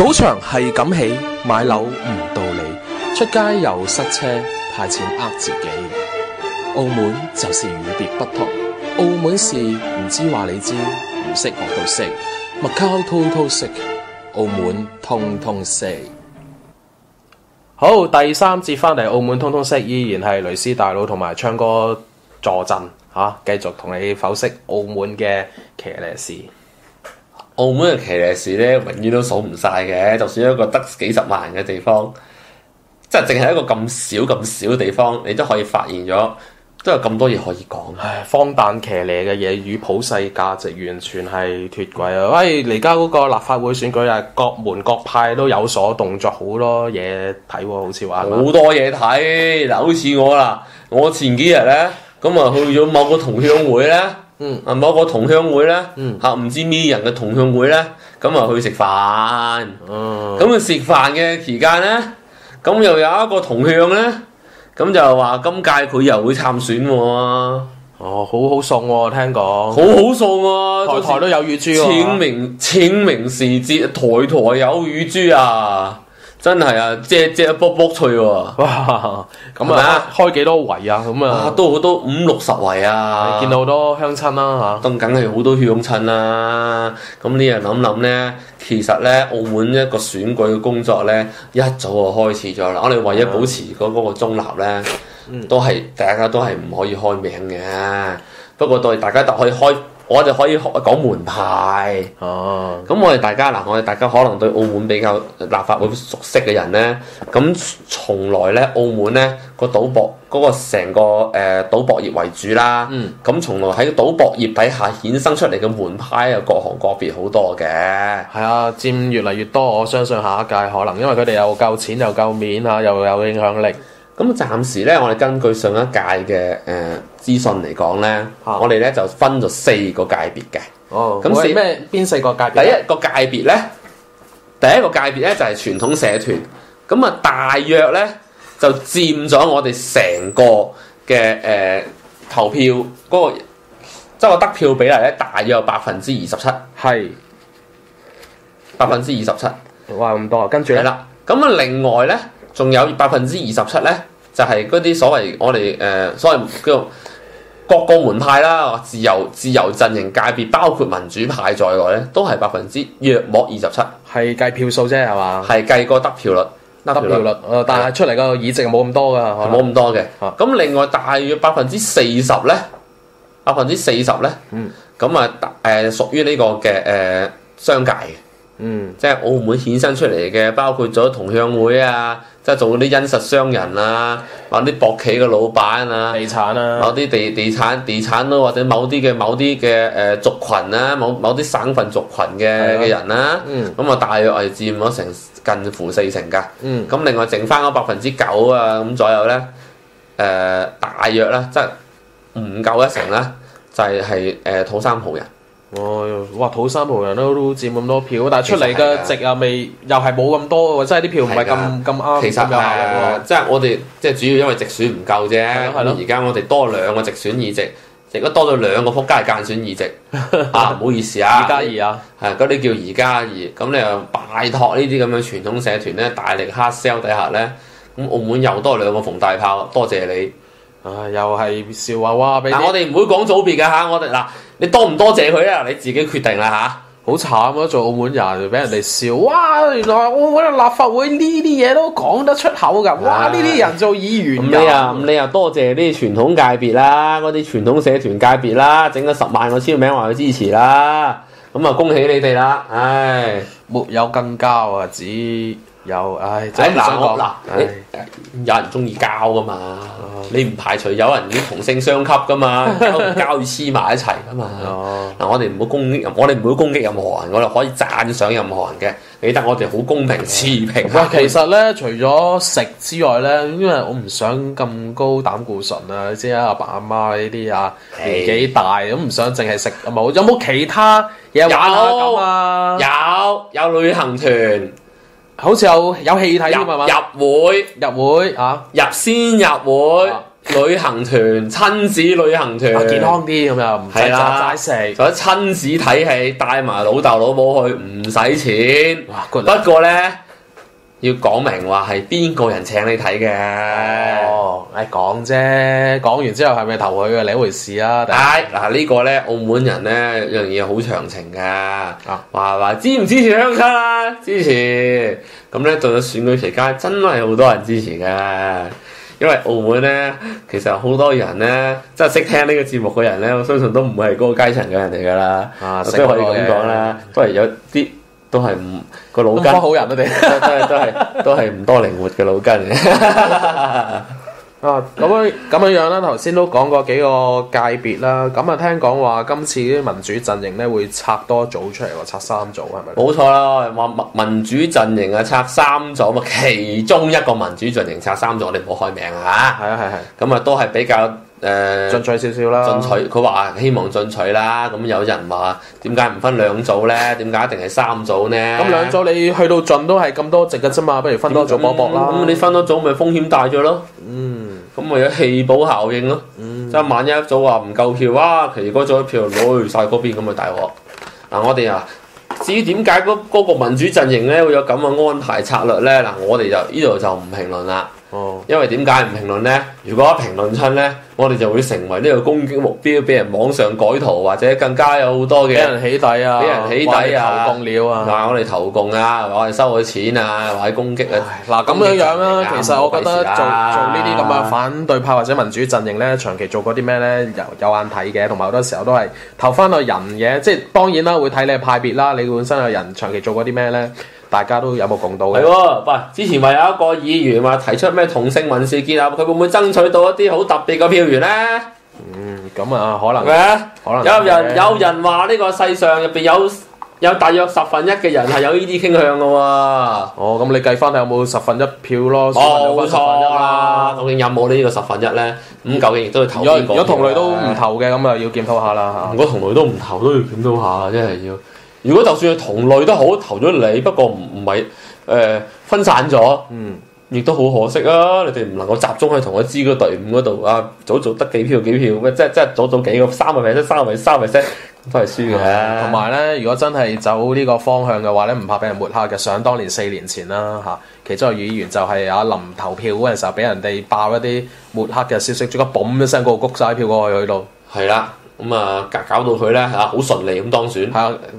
賭場係咁起，買樓唔道理，出街又塞車，派錢呃自己。澳門就是與別不同，澳門事唔知話你知，唔識學到識，麥溝通通識，澳門通通識。好，第三節翻嚟澳門通通識，依然係雷斯大佬同埋鏘哥坐鎮嚇，繼續同你剖析澳門嘅騎呢事。澳門嘅騎呢事咧，永遠都數唔晒嘅。就算一個得幾十萬人嘅地方，即係淨係一個咁少嘅地方，你都可以發現咗，都有咁多嘢可以講。唉，荒誕騎呢嘅嘢與普世價值完全係脫軌啊！喂，而家嗰個立法會選舉啊，各門各派都有所動作，好多嘢睇喎，好似話好多嘢睇嗱，好似我啦，我前幾日咧咁啊去咗某個同鄉會咧。某個同鄉會咧，唔知咩人嘅同鄉會咧，咁啊去食飯。咁啊食飯嘅期間咧，咁又有一個同鄉咧，咁就話今屆佢又會參選喎。哦，好好送喎，聽講。好好送喎，台台都有乳豬喎。清明時節，台台有乳豬啊！真係啊，隻卜卜脆喎！哇，咁啊開幾多圍啊？咁啊都好多50-60圍啊！見到好多鄉親啦嚇，咁梗係好多鄉親啦。咁呢樣諗咧，其實咧澳門一個選舉嘅工作咧，一早就開始咗啦。我哋為咗保持嗰個中立咧，大家都係唔可以開名嘅。不過大家可以開。我哋可以講門派，咁我哋大家可能對澳門比較立法會熟悉嘅人咧，咁從來咧澳門咧個賭博嗰個成個賭博業為主啦，咁從來喺賭博業底下衍生出嚟嘅門派啊，各行各別好多嘅。係啊，佔越嚟越多，我相信下一屆可能因為佢哋又夠錢又夠面嚇，又有影響力。咁暫時咧，我哋根據上一屆嘅資訊嚟講咧，我哋咧就分咗4個界別嘅。咁邊4個界別？第一個界別咧就係傳統社團，咁啊大約咧就佔咗我哋成個嘅投票嗰個即係個得票比例咧，大約有27%。係27%。哇，咁多！跟住咧，係啦，咁啊另外咧。仲有27%咧，就係嗰啲所謂我哋所謂叫做各個門派啦，自由陣營界別，包括民主派在內咧，都係約莫27%。係計票數啫，係嘛？係計個得票率。但係出嚟個議席冇咁多㗎，冇咁多嘅。咁另外大約40%咧，咁啊屬於呢個嘅商界嘅。即係澳門衍生出嚟嘅，包括咗同鄉會啊，即係做嗰啲殷實商人啊，某啲博企嘅老闆啊，地產啊，某啲地產咯，或者某啲嘅族群啊，某啲省份族群嘅人啦，咁啊大約係佔咗成近乎40%㗎。咁另外剩翻嗰9%啊咁左右咧，大約咧即係唔夠1成啦，就係土生葡人。哇！土生葡人都佔咁多票，但係出嚟嘅席又係冇咁多喎，即係啲票唔係咁啱。其實即係我哋即係主要因為直選唔夠啫。而家我哋多2個直選議席，亦都多咗2個仆街間選議席。唔好意思啊，2+2啊，係嗰啲叫2+2。咁你又拜託呢啲咁嘅傳統社團咧，大力 hard sell 底下咧，咁澳門又多2個馮大炮，多謝你。又係笑話哇！但我哋唔會講組別㗎嚇，我哋你多唔多謝佢咧？你自己決定啦嚇。好慘啊！做澳門人俾人哋笑，哇！原來澳門立法會呢啲嘢都講得出口㗎，哇！呢啲人做議員咁你又多謝啲傳統界別啦，嗰啲傳統社團界別啦，整咗10萬個簽名話佢支持啦，咁啊恭喜你哋啦！唉，沒有更交啊，只有唉，有人中意交㗎嘛？你唔排除有人已經同性相吸㗎嘛？交唔交要黐埋一齊㗎嘛？我哋唔好攻擊任何人，我哋可以讚賞任何人嘅。你得我哋好公平持平。其實咧，除咗食之外咧，因為我唔想咁高膽固醇啊，你知啊，阿爸阿媽呢啲啊年紀大，咁唔想淨係食啊冇。有冇其他嘢玩啊咁啊？有旅行團。好似有戲睇添係嘛？入會啊！入會，旅行團，親子旅行團，健康啲咁又唔使係啦齋食。或者親子睇戲，帶埋老豆老母去唔使錢。哇，good 不過咧要講明話係邊個人請你睇嘅。哦，講啫，講完之後係咪投佢嘅另一回事啊？嗱呢個咧，澳門人咧有樣嘢好長情㗎，話支唔支持鄉親啊？支持。咁咧到咗選舉期間，真係好多人支持㗎。因為澳門咧，其實好多人咧，即係識聽呢個節目嘅人咧，我相信都唔會係嗰個階層嘅人嚟㗎啦。都可以咁講啦，都係有啲都係唔個腦筋。好人啊你，都係唔多靈活嘅腦筋嘅。咁樣啦，頭先都講過幾個界別啦。咁啊，聽講話今次啲民主陣營咧會拆多組出嚟喎，拆3組係咪？冇錯啦，話民主陣營啊拆3組，咁其中一個民主陣營拆3組，我哋唔好開名啊嚇。係。咁啊都係比較進取少少啦。進取，佢話希望進取啦。咁有人話點解唔分2組咧？點解一定係3組呢？咁2組你去到盡都係咁多席嘅啫嘛，不如分多組搏搏啦。咁你分多組咪風險大咗咯？咁咪有棄保效應咯。即係萬一一組話唔夠票，哇！其餘嗰組票攞去晒嗰邊，咁咪大鑊。嗱，我哋至於點解嗰個民主陣營咧會有咁嘅安排策略咧？嗱，我哋就呢度就唔評論啦。因為點解唔評論咧？如果一評論親咧，我哋就會成為呢個攻擊目標，俾人網上改圖，或者更加有好多嘅俾人起底啊，投共料啊，話我哋投共啊，話我哋收咗錢啊，或者攻擊啊。嗱咁樣啦，其實我覺得做呢啲咁嘅反對派或者民主陣營咧，長期做過啲咩咧，有眼睇嘅，同埋好多時候都係投翻個人嘅，即係當然啦，會睇你派別啦，你本身嘅人長期做過啲咩咧？大家都有目共睹嘅。係喎，喂！之前咪有一個議員話提出咩同性民事結合，佢會唔會爭取到一啲好特別嘅票源咧？咁啊，可能。可能。有人話呢個世上入邊有大約1/10嘅人係有呢啲傾向嘅喎。咁你計翻有冇1/10票咯？冇錯啦。究竟有冇呢個1/10咧？咁究竟亦都要投邊個？如果同類都唔投嘅，咁啊要檢討下啦嚇。如果同類都唔投，都要檢討下，真係要。如果就算係同類都好，投咗你，不過唔係分散咗，亦都好可惜啊！你哋唔能夠集中喺同一支嗰隊伍嗰度啊，組得幾票咩？即係組幾個3%都係輸嘅。同埋咧，如果真係走呢個方向嘅話咧，唔怕俾人抹黑嘅。想當年4年前啦嚇，其中個議員就係臨投票嗰陣時候，俾人哋爆一啲抹黑嘅消息，即刻嘣一聲嗰個谷曬票過去度。係啦。咁搞到佢咧好順利咁當選，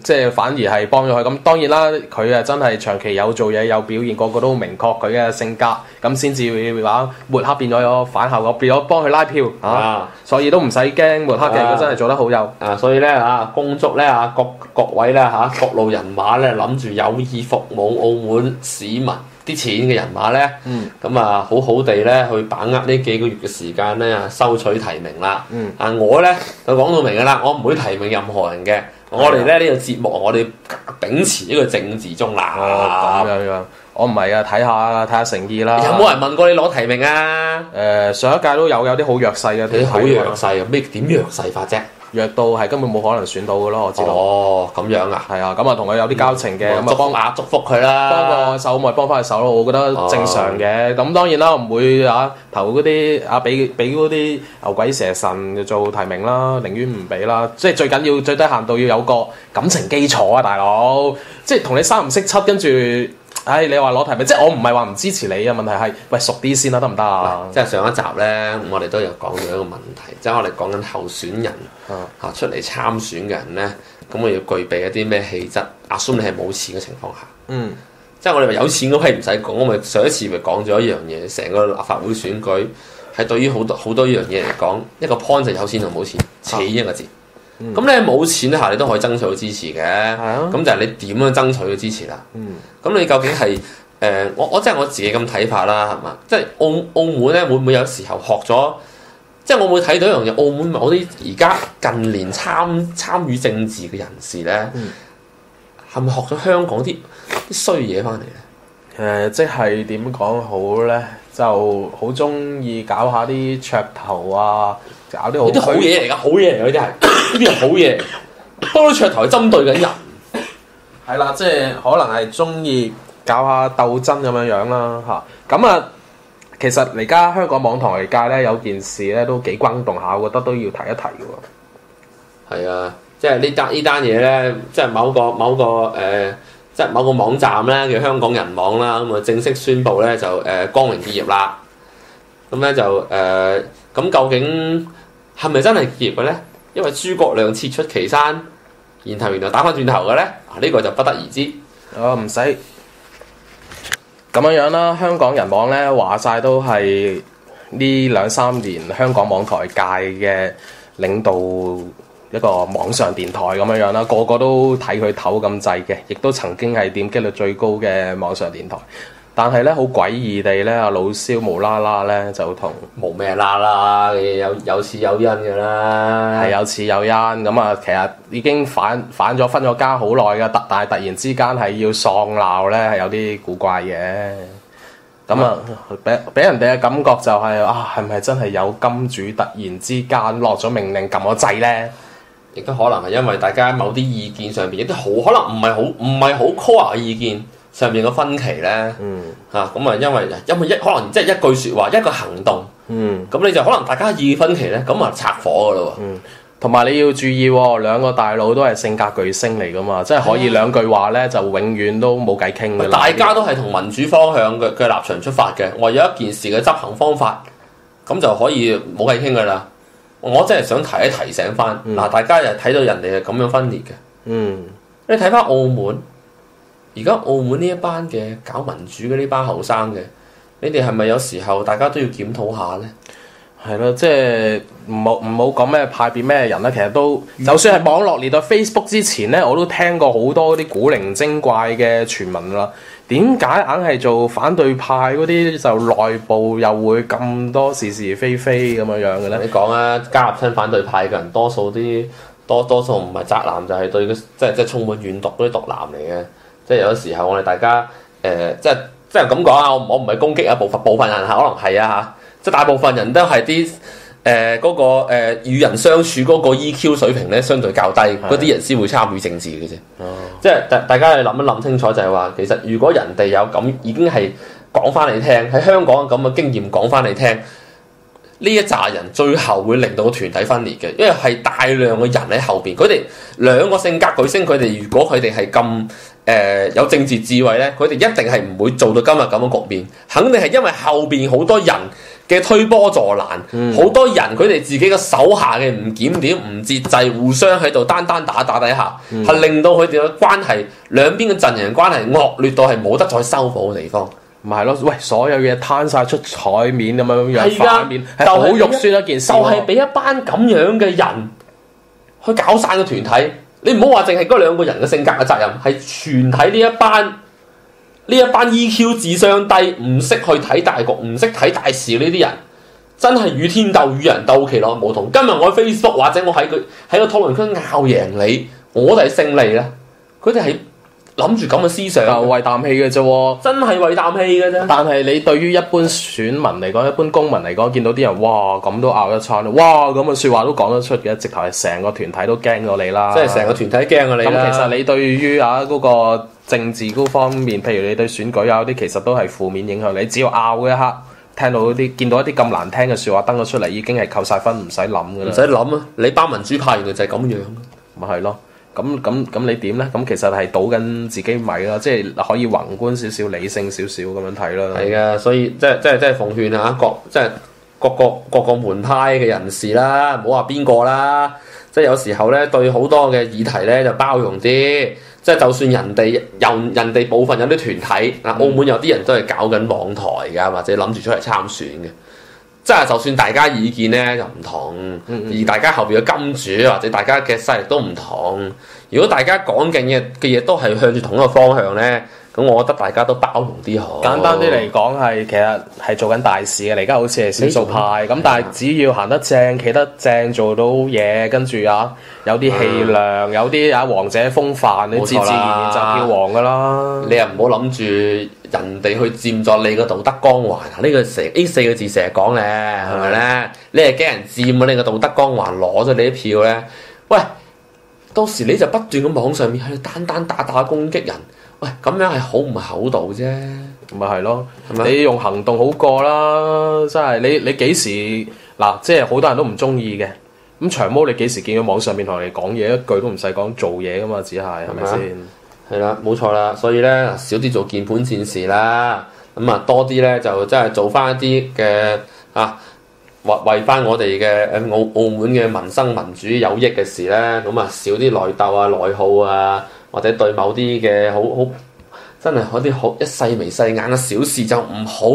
即係反而係幫咗佢。咁當然啦，佢真係長期有做嘢有表現，個個都明確佢嘅性格，咁先至會話抹黑變咗反效果，變咗幫佢拉票所以都唔使驚抹黑嘅，如果真係做得好有所以咧恭祝咧各位咧各路人馬咧諗住有意服務澳門市民啲錢嘅人馬咧，好好地咧去把握呢幾個月嘅時間咧，收取提名啦。我咧就講到明㗎啦，我唔會提名任何人嘅。我哋咧呢個節目，我哋秉持呢個政治中立。咁樣，我唔係啊，睇下誠意啦。有冇人問過你攞提名啊？上一屆都有啲好弱勢嘅。啲好弱勢啊？咩點弱勢法啫？弱到係根本冇可能選到嘅咯，我知道。咁樣啊？係啊，咁同佢有啲交情嘅，祝福佢啦，幫個手咪幫翻佢手咯，我覺得正常嘅。咁當然啦，唔會投嗰啲俾嗰啲牛鬼蛇神做提名啦，寧願唔俾啦。即係最緊要最低限度要有個感情基礎啊，大佬。即係同你3唔識7，跟住。你話攞提名，即係我唔係話唔支持你啊！問題係，喂熟啲先啦，得唔得啊？即係上一集咧，我哋都有講到一個問題，即係我哋講緊候選人出嚟參選嘅人咧，咁我要具備一啲咩氣質？assume你係冇錢嘅情況下，即係我哋話有錢嗰批唔使講，我咪上一次咪講咗一樣嘢，成個立法會選舉係對於好多樣嘢嚟講，一個 point 就有錢同冇錢，錢一個字。咁你冇錢咧下，你都可以爭取到支持嘅。咁就係你點樣爭取到支持啦。咁你究竟係我即係我自己咁睇法啦，係嘛？即係澳門咧，會唔會有時候學咗？即係我會睇到一樣嘢，澳門某啲而家近年參與政治嘅人士咧，係咪學咗香港啲衰嘢翻嚟咧？即係點講好咧？就好中意搞下啲噱頭啊！搞啲好嘢嚟㗎，好嘢嚟嗰啲係，呢啲係好嘢。不過噱頭係針對緊人，係啦，即係可能係中意搞下鬥爭咁樣啦嚇。咁其實而家香港網台界咧有件事咧都幾轟動下，我覺得都要提一提嘅喎。係啊，即係呢單嘢咧，即係某個即係某個網站咧叫香港人網啦，咁啊正式宣布咧就光榮結業啦。咁咧就咁究竟係咪真係結業嘅咧？因為諸葛亮撤出岐山，然後原來打翻轉頭嘅咧，呢個就不得而知。唔使咁樣啦，香港人網咧話晒都係呢2-3年香港網台界嘅領導一個網上電台咁樣啦，個個都睇佢頭咁滯嘅，亦都曾經係點擊率最高嘅網上電台。但係咧好詭異地咧，阿老蕭無啦啦咧就同冇咩啦，有始有因嘅啦，係有始有因咁啊！其實已經反咗分咗家好耐噶，但係突然之間係要喪鬧咧，係有啲古怪嘅。咁啊，俾人哋嘅感覺就係係咪真係有金主突然之間落咗命令撳咗掣咧？亦都可能係因為大家某啲意見上邊，亦都好可能唔係好 core 嘅意見上面嘅分歧咧。咁啊，因為可能即係一句説話，一個行動。咁你就可能大家意見分歧咧，咁啊拆火噶咯喎。同埋你要注意喎，兩個大佬都係性格巨星嚟噶嘛，即係可以兩句話咧就永遠都冇計傾嘅啦。大家都係同民主方向嘅立場出發嘅，為咗一件事嘅執行方法，咁就可以冇計傾噶啦。我真係想提醒翻嗱，大家又睇到人哋係咁樣分裂嘅。你睇翻澳門，而家澳門呢一班嘅搞民主嘅呢班後生嘅，你哋係咪有時候大家都要檢討下咧？係咯，即係唔好講咩派別咩人啦。其實都就算係網絡年代 Facebook 之前咧，我都聽過好多啲古靈精怪嘅傳聞啦。點解硬係做反對派嗰啲就內部又會咁多是是非非咁樣嘅咧？你講啊，加入親反對派嘅人多數唔係宅男，就係對即係充滿怨毒嗰啲毒男嚟嘅。即係有時候我哋大家即係咁講啊，我唔係攻擊啊部分人可能係啊嚇，即係大部分人都係啲嗰個與人相處嗰個 EQ 水平咧相對較低，嗰啲人先會參與政治嘅啫。即係大家你諗一諗清楚，就係話其實如果人哋有咁已經係講翻你聽，喺香港咁嘅經驗講翻你聽，呢一紮人最後會令到個團體分裂嘅，因為係大量嘅人喺後邊，佢哋兩個性格巨星，佢哋如果佢哋係咁有政治智慧咧，佢哋一定係唔會做到今日咁嘅局面，肯定係因為後邊好多人嘅推波助瀾，好多人佢哋自己嘅手下嘅唔檢點、唔節制，互相喺度單打底下，係令到佢哋嘅關係兩邊嘅陣營關係惡劣到係冇得再修補嘅地方。唔係咯，喂，所有嘢攤晒出台面咁樣係反面，係好肉酸一件事。就係俾一班咁樣嘅人去搞散個團體。你唔好話淨係嗰兩個人嘅性格嘅責任，係全體呢一班 EQ 智商低、唔識去睇大局、唔識睇大事呢啲人，真係與天鬥與人鬥，其樂無同。今日我喺 Facebook 或者我喺個討論區拗贏你，我哋係勝利啦。佢哋係諗住咁嘅思想，就為啖氣嘅啫喎，真係為啖氣嘅啫。但係你對於一般選民嚟講，一般公民嚟講，見到啲人哇咁都拗一餐，哇咁嘅説話都講得出嘅，直頭係成個團體都驚過你啦。即係成個團體驚過你啦。咁其實你對於嗰個政治嗰方面，譬如你對選舉有啲，其實都係負面影響你。只要拗嗰一刻，見到一啲咁難聽嘅説話登咗出嚟，已經係扣晒分，唔使諗㗎啦。唔使諗啊！你班民主派原來就係咁樣，咪係咯。咁你點咧？咁其實係倒緊自己米啦，即係可以宏觀少少、理性少少咁樣睇啦。係嘅，所以即係奉勸啊，各個門派嘅人士啦，唔好話邊個啦，即係有時候咧對好多嘅議題咧就包容啲，即係就算人哋部分有啲團體啊，澳門有啲人都係搞緊網台㗎，或者諗住出嚟參選嘅。即係就算大家意見咧又唔同，而大家後邊嘅金主或者大家嘅勢力都唔同，如果大家講嘅嘢都係向住同一個方向咧，咁我覺得大家都包容啲好。簡單啲嚟講係其實係做緊大事嘅，而家好似係少數派咁，但係只要行得正、企得正、做到嘢，跟住有啲氣量、有啲王者風範，你自然就叫王噶啦。你又唔好諗住人哋去佔咗你個道德光環，呢四個字成日講咧，係咪咧？你係驚人佔咗你個道德光環，攞咗你啲票咧？喂，到時你就不斷咁網上面去單打攻擊人，喂，咁樣係好唔厚道啫。咪係咯，係咪你用行動好過啦，真係你幾時嗱，即係好多人都唔中意嘅。咁長毛你幾時見到網上面同人哋講嘢，一句都唔使講，做嘢噶嘛，只係係咪先？係啦，冇錯啦，所以咧少啲做鍵盤戰士啦，咁啊多啲咧就真係做翻一啲嘅為翻我哋嘅澳門嘅民生民主有益嘅事咧，咁啊少啲內鬥啊內耗啊，或者對某啲嘅好真係嗰啲好一細眉細眼嘅小事就唔好。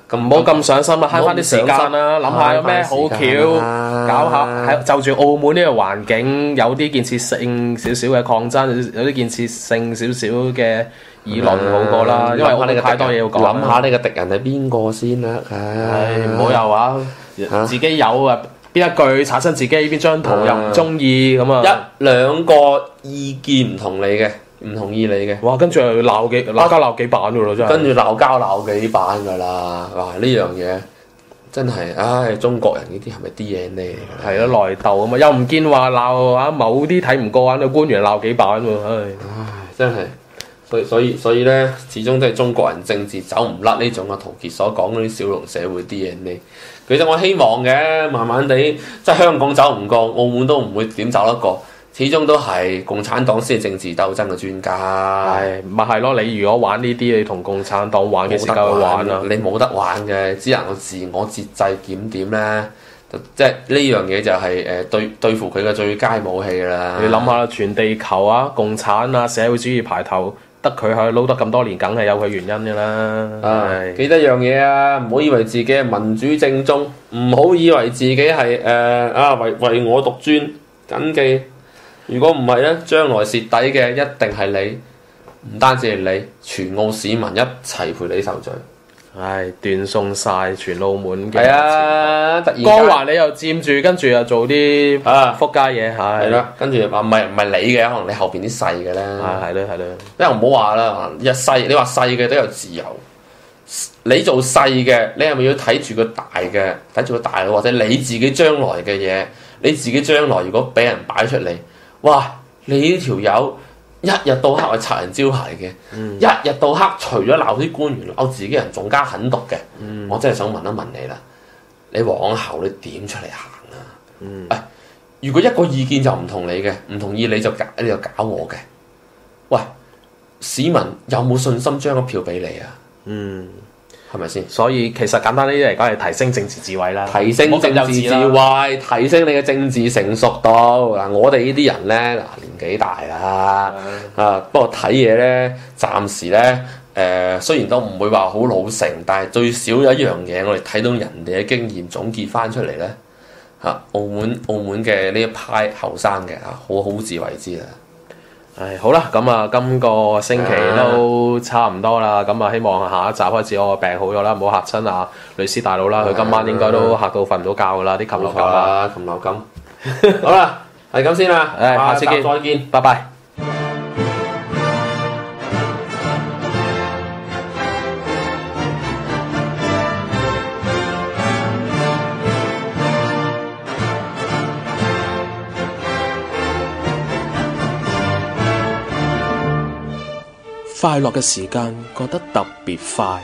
咁唔好咁上心啦，慳翻啲時間啦，諗下有咩好橋，搞下喺就住澳門呢個環境，有啲建設性少少嘅抗爭，有啲建設性少少嘅議論好過啦。因為澳門太多嘢要講。諗下你嘅敵人係邊個先啦？唔好又話自己有啊，邊一句產生自己邊張圖又唔中意咁啊，一兩個意見唔同你嘅。唔同意你嘅，哇！跟住又鬧交幾版噶咯，真係。跟住鬧交鬧幾版噶啦，哇！呢樣嘢真係，唉！中國人呢啲係咪 DNA 嚟㗎？係咯，內鬥啊嘛，又唔見話鬧啊某啲睇唔過眼嘅官員鬧幾版喎，唉！真係，所以咧，始終都係中國人政治走唔甩呢種啊，陶傑所講嗰啲小農社會 DNA。其實我希望嘅，慢慢地，即係香港走唔過，澳門都唔會點走得過。始終都係共產黨先係政治鬥爭嘅專家。咪係咯，你如果玩呢啲，你同共產黨玩嘅時間去玩啦。你冇得玩嘅，只能夠自我節制檢點咧。即係呢樣嘢就係對付佢嘅最佳武器啦。你諗下，全地球啊，共產啊，社會主義排頭，得佢喺度撈得咁多年，梗係有佢原因㗎啦。記得樣嘢啊，唔好以為自己係民主正宗，唔好以為自己係唯我獨尊。謹記。如果唔係咧，將來蝕底嘅一定係你，唔單止係你，全澳市民一齊陪你受罪。斷送晒全澳門嘅。係啊，突然光環你又佔住，跟住又做啲仆街嘢，係啦，跟住話唔係你嘅，可能你後邊啲細嘅咧。係咯。因為唔好話啦，你話細嘅都有自由。你做細嘅，你係咪要睇住個大嘅？睇住個大嘅，或者你自己將來嘅嘢，你自己將來如果俾人擺出嚟。哇！你呢條友一日到黑係拆人招牌嘅，一日到黑除咗鬧啲官員，鬧自己人仲加狠毒嘅。我真係想問一問你啦，你往後你點出嚟行啊？如果一個意見就唔同你嘅，唔同意你就搞我嘅，喂，市民有冇信心將個票俾你啊？係咪先？所以其實簡單啲嚟講係提升政治智慧啦，提升政治智慧，提升你嘅政治成熟度。嗱，我哋呢啲人咧，年紀大啦，不過睇嘢咧，暫時咧，雖然都唔會話好老成，但係最少有一樣嘢，我哋睇到人哋嘅經驗總結翻出嚟咧，澳門嘅呢一派後生嘅好自為之啦。好啦，咁啊，今個星期都差唔多啦，咁啊，希望下一集開始我病好咗啦，唔好嚇親啊，律師大佬啦，佢今晚應該都嚇到瞓唔到覺噶啦，啲禽流感啊，禽流感。好啦，係咁先啦，下次見，再見，拜拜。快樂嘅時間過得特別快，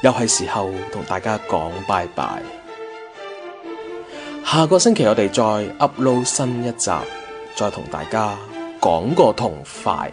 又係時候同大家講拜拜。下個星期我哋再 upload 新一集，再同大家講個痛快。